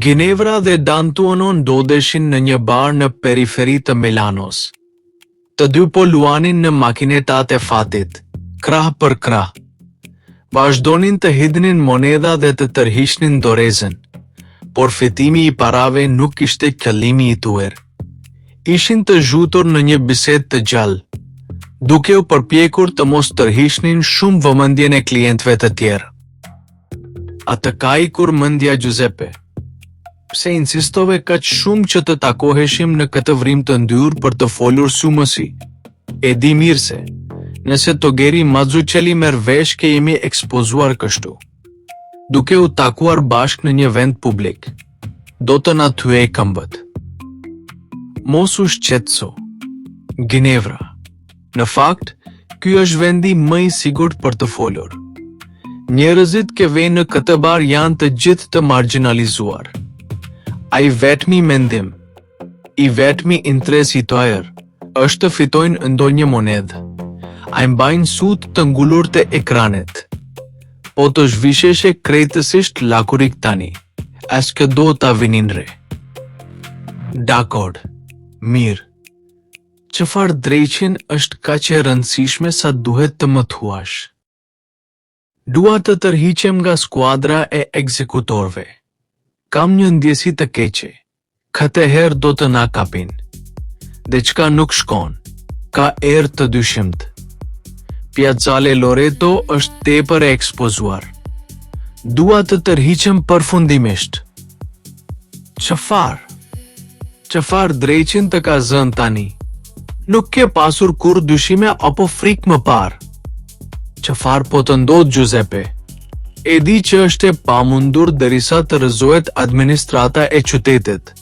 Ginevra dhe D'Antuono ndodheshin në një bar në periferi të Milanos. Të dy po luanin në makinetat e fatit, krah për krah. Vazhdonin të hidhnin monedha dhe të tërhiqnin dorezën, por fitimi i parave nuk ishte qëllimi i tyre. Ishin të zhutur në një bisedë të gjallë, duke u përpjekur të mos tërhiqnin shumë vëmendjen e klientëve të tjerë. Atë ka ikur mendja Giuseppe. Pse insistove kaq shumë që të takoheshim në këtë vrim të ndyrë për të folur sumësi? E di mirë se, nëse Togeri Mazzucchelli merr vesh që jemi ekspozuar kështu, duke u takuar bashkë në një vend publik, do të na thyej këmbët. Mos u shqetëso, Ginevra. Në fakt, ky është vendi më i sigurt për të folur. Njerëzit që vijnë në këtë bar janë të gjithë të marginalizuar. Ai vetmi mendim, i vetmi interes i tyre, është të fitojnë ndonjë monedhë. Ai mbajnë sut të ngulur të ekranet. Po të zhvisheshe krejtësisht lakurik tani, as që do ta vinin re. Dakord, mirë. Çfarë drejqin është kaq e rëndësishme sa duhet të më thuash? Dua të tërhiqem nga skuadra e ekzekutorëve. Kam një ndjesi të keqe. Këtë herë do të na kapin. Diçka nuk shkon. Ka erë të dyshimt. Piazzale Loreto është tepër e ekspozuar. Dua të tërhiqem përfundimisht. Çfarë drejqin të ka zënë tani? Nuk ke pasur kur dyshime apo frikë më parë? Çfarë po të ndodh, Giuseppe? E di që është e pamundur derisa të rrëzohet administrata e qytetit.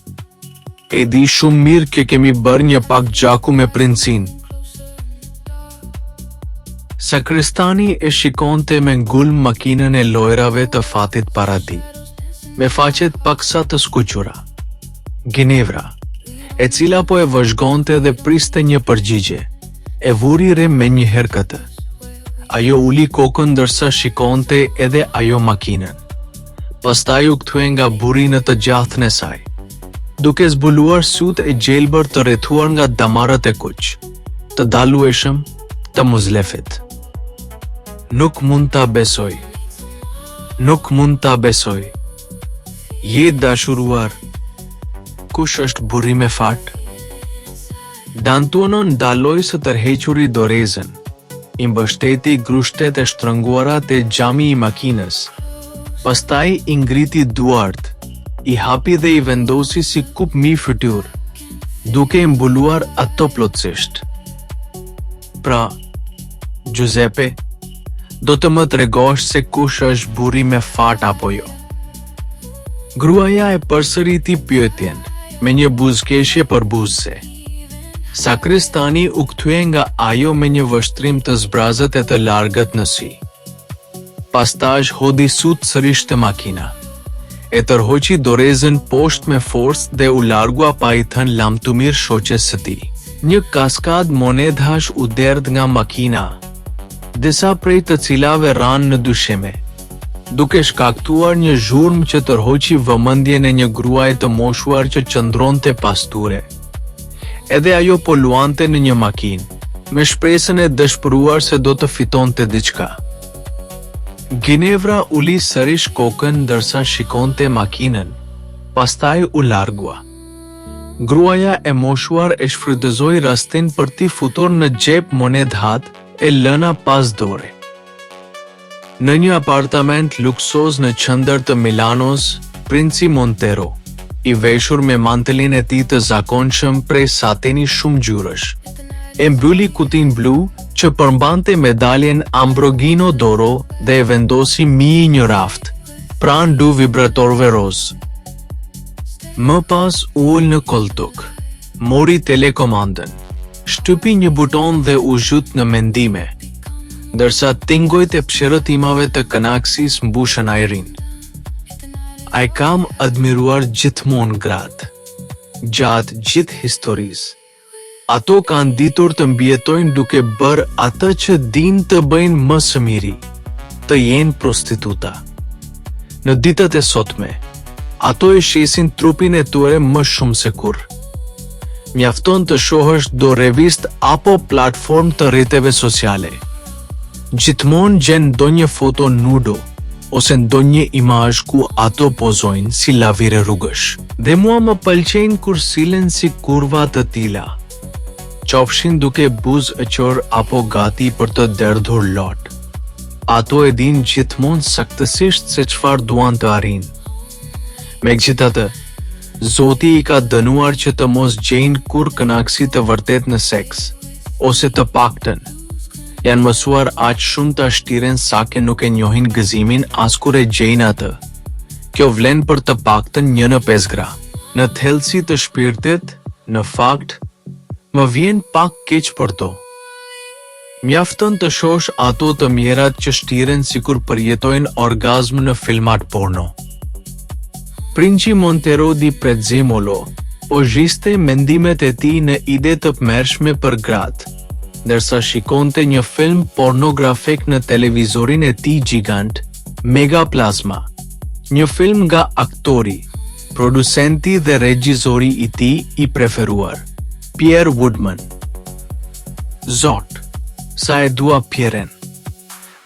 E di shumë mirë që kemi bërë një pak gjaku me princin. Sakristani e shikonte me ngulm makinën e lojrave të fatit para tij, me faqet paksa të skuqura. Ginevra, e cila po e vëzhgonte dhe priste një përgjigje, e vuri re me një herë këtë. Ajo uli kokën ndërsa shikonte edhe ajo makinën. Pastaj u kthye nga burri në të gjathën e saj, duke zbuluar syt e gjelbër të rrethuar nga damarët e kuq, të dallueshëm, të muzlefit. Nuk mund ta besoj. Je dashuruar. Kush është burri me fat? D'Antuono ndaloi së tërhequri dorezën. I mbështeti grushtet e shtrënguara te xhami i makinës. Pastaj i ngriti duart, i hapi dhe i vendosi si kup mi fytyrë, duke i mbuluar ato plotësisht. Pra, Giuseppe, do të më tregosh se kush është burri me fat apo jo? Gruaja e përsëriti pyetjen, me një buzëqeshje përbuzëse. Sakristani u kthye nga ajo me një vështrim të zbrazët e të largët në sy. Pastaj hodhi sut sërish te makina. E tërhoqi dorezën poshtë me forcë dhe u largua pa i thënë lamtumir shoqes së tij. Një kaskad monedhash u derdh nga makina, disa prej të cilave ranë në dyshime, duke shkaktuar një zhurmë që tërhoqi vëmendjen e një gruaje të moshuar që qëndronte pas tyre. Edhe ajo po luante në një makinë, me shpresën e dëshpëruar se do të fitonte diçka. Ginevra uli sërish kokën ndërsa shikonte makinën, pastaj u largua. Gruaja e moshuar e shfrytëzoi rastin për t'i futur në xhep monedhat e lëna pas dore. Në një apartament luksoz në qendër të Milanos, princi Montero, i veshur me mantelin e tij të zakonshëm prej sateni shumë ngjyrësh, e mbylli kutin blu që përmbante medaljen Ambrogino d'Oro dhe e vendosi mbi një raft, pranë dy vibratorëve roz. Më pas u ul në koltuk, mori telekomandën, shtypi një buton dhe u zhyt në mendime, ndërsa tingujt e pshërëtimave të kënaqësisë mbushën ajrin. Ai kam admiruar gjithmonë gratë, gjatë gjithë historisë. Ato kanë ditur të mbijetojnë duke bërë atë që din të bëjnë më së miri, të jenë prostituta. Në ditët e sotme, ato e shesin trupin e tyre më shumë se kurrë. Mjafton të shohësh do revist apo platform të rrjeteve sociale. Gjithmonë gjen ndonjë foto nudo ose ndonjë imazh ku ato pozojnë si lavire rrugësh. Dhe mua më pëlqejnë kur silen si kurva të tilla. Qofshin duke buzë e qor apo gati për të derdhur lot. Ato e din gjithmonë saktësisht se çfarë duan të arrijnë. Megjithatë, Zoti i ka dënuar që të mos gjejnë kur kënaqësi të vërtet në seks, ose të paktën janë mësuar aq shumë ta shtiren sa ke nuk e njohin gëzimin as kur e gjejnë atë. Kjo vlen për të paktën 1 në 5 gra. Në thellësi të shpirtit, në fakt, më vjen pak keq për to. Mjafton të shohësh ato të mjerat që shtiren sikur përjetojnë orgazm në filmat porno. Princi Montero di Prezzemolo po zhiste mendimet e tij në ide të mërshme për gratë, ndërsa shikonte një film pornografik në televizorin e tij gjigant, Megaplasma. Një film nga aktori, producenti dhe regjizori i tij i preferuar, Pierre Woodman. Zot, sa e dua Pierren.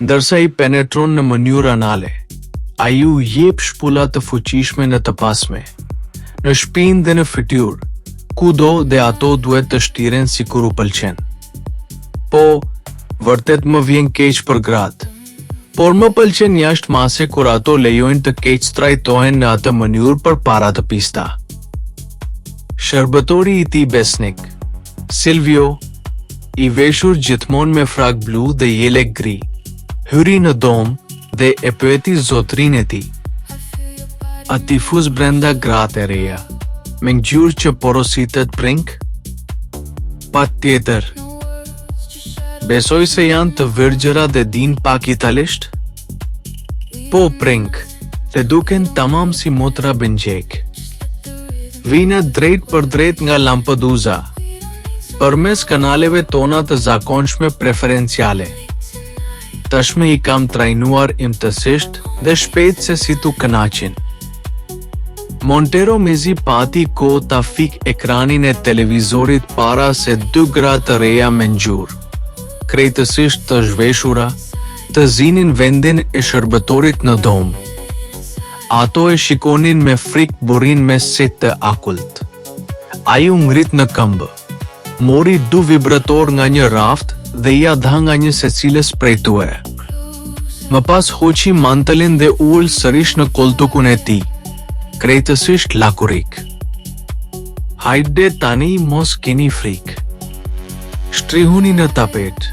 Ndërsa i penetron në mënyrë anale, ai u jep shpulla të fuqishme në të pasme, në shpinë dhe në fytyrë, kudo dhe ato duhet të shtiren sikur u pëlqen. Po, vërtet më vjen keq për gratë, por më pëlqen jashtë mase kur ato lejojnë të keq trajtohen në atë mënyrë përpara të pista. Shërbëtori i tij besnik, Silvio, i veshur gjithmonë me frak blu dhe jelek gri, hyri në dom dhe e pyeti zotrin e tij. A ti fus brenda gratë e reja, me ngjyrë që porositet prink? Patjetër. Besoj se janë të virgjëra dhe din pak italisht? Po prink, dhe duken tamam si motra bengjek. Vina drejt për drejt nga Lampedusa, përmes kanaleve tona të zakonshme preferenciale. Tashme i kam trajnuar imtësisht dhe shpejt se si tu kënaqin. Montero mezi pati kohë ta fik ekranin e televizorit para se 2 gra të reja me ngjyrë, krejtësisht të zhveshura, të zinin vendin e shërbëtorit në dom. Ato e shikonin me frikë burrin me set të akullt. Ai u ngrit në këmbë, mori 2 vibrator nga një raft dhe ia dha nga një secilës prej tyre. Më pas hoqi mantelin dhe ul sërish në koltukun e tij, krejtësisht lakurik. Hajde tani mos keni frikë. Shtrihuni në tapet,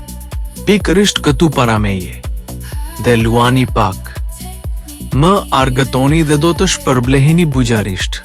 pikërisht këtu para meje, dhe luani pak. Më argëtoni dhe do të shpërbleheni buxharisht.